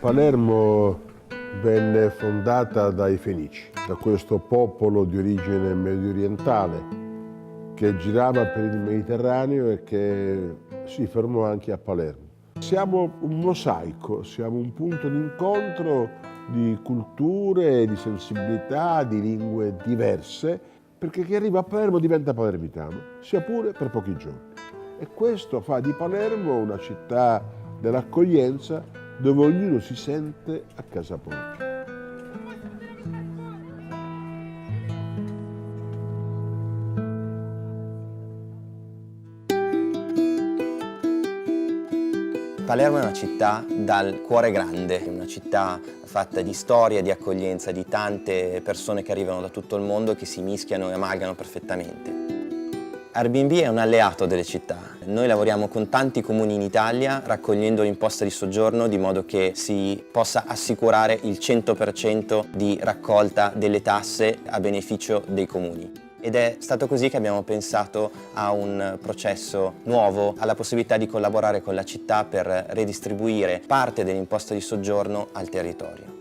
Palermo venne fondata dai Fenici, da questo popolo di origine mediorientale che girava per il Mediterraneo e che si fermò anche a Palermo. Siamo un mosaico, siamo un punto d'incontro di culture, di sensibilità, di lingue diverse, perché chi arriva a Palermo diventa palermitano, sia pure per pochi giorni. E questo fa di Palermo una città dell'accoglienza dove ognuno si sente a casa propria. Palermo è una città dal cuore grande, una città fatta di storia, di accoglienza, di tante persone che arrivano da tutto il mondo, che si mischiano e amalgamano perfettamente. Airbnb è un alleato delle città. Noi lavoriamo con tanti comuni in Italia raccogliendo l'imposta di soggiorno di modo che si possa assicurare il 100% di raccolta delle tasse a beneficio dei comuni. Ed è stato così che abbiamo pensato a un processo nuovo, alla possibilità di collaborare con la città per redistribuire parte dell'imposta di soggiorno al territorio.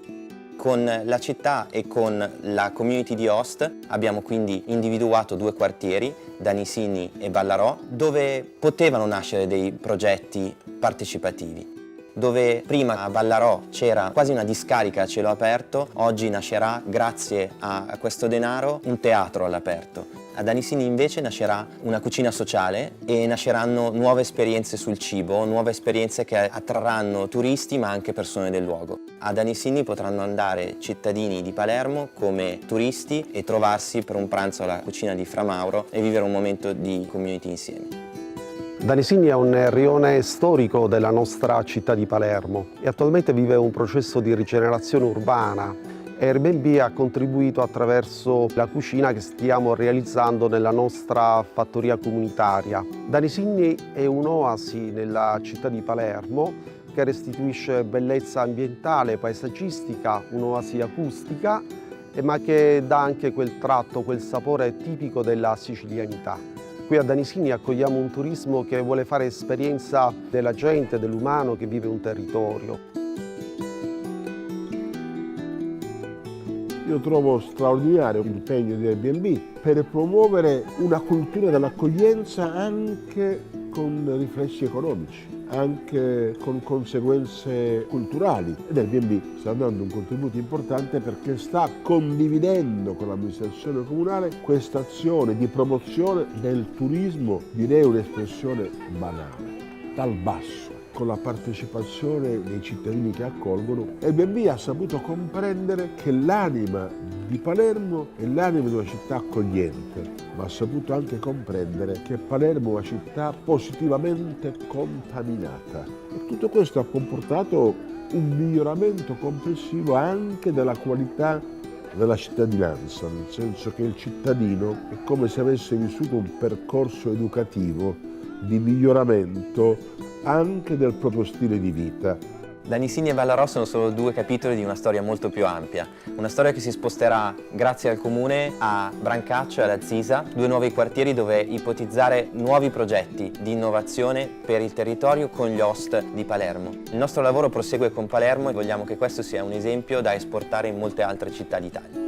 Con la città e con la community di Host abbiamo quindi individuato due quartieri, Danisini e Ballarò, dove potevano nascere dei progetti partecipativi. Dove prima a Ballarò c'era quasi una discarica a cielo aperto, oggi nascerà, grazie a questo denaro, un teatro all'aperto. A Danisini invece nascerà una cucina sociale e nasceranno nuove esperienze sul cibo, nuove esperienze che attrarranno turisti ma anche persone del luogo. A Danisini potranno andare cittadini di Palermo come turisti e trovarsi per un pranzo alla cucina di Fra Mauro e vivere un momento di community insieme. Danisini è un rione storico della nostra città di Palermo e attualmente vive un processo di rigenerazione urbana. Airbnb ha contribuito attraverso la cucina che stiamo realizzando nella nostra fattoria comunitaria. Danisini è un'oasi nella città di Palermo che restituisce bellezza ambientale, paesaggistica, un'oasi acustica, ma che dà anche quel tratto, quel sapore tipico della sicilianità. Qui a Danisini accogliamo un turismo che vuole fare esperienza della gente, dell'umano che vive un territorio. Io trovo straordinario l'impegno di Airbnb per promuovere una cultura dell'accoglienza anche con riflessi economici, anche con conseguenze culturali. Ed Airbnb sta dando un contributo importante perché sta condividendo con l'amministrazione comunale questa azione di promozione del turismo, direi un'espressione banale, dal basso, con la partecipazione dei cittadini che accolgono. Airbnb ha saputo comprendere che l'anima di Palermo è l'anima di una città accogliente, ma ha saputo anche comprendere che Palermo è una città positivamente contaminata. E tutto questo ha comportato un miglioramento complessivo anche della qualità della cittadinanza, nel senso che il cittadino è come se avesse vissuto un percorso educativo di miglioramento anche del proprio stile di vita. Danisini e Ballarò sono solo due capitoli di una storia molto più ampia, una storia che si sposterà grazie al comune a Brancaccio e alla Zisa, due nuovi quartieri dove ipotizzare nuovi progetti di innovazione per il territorio con gli host di Palermo. Il nostro lavoro prosegue con Palermo e vogliamo che questo sia un esempio da esportare in molte altre città d'Italia.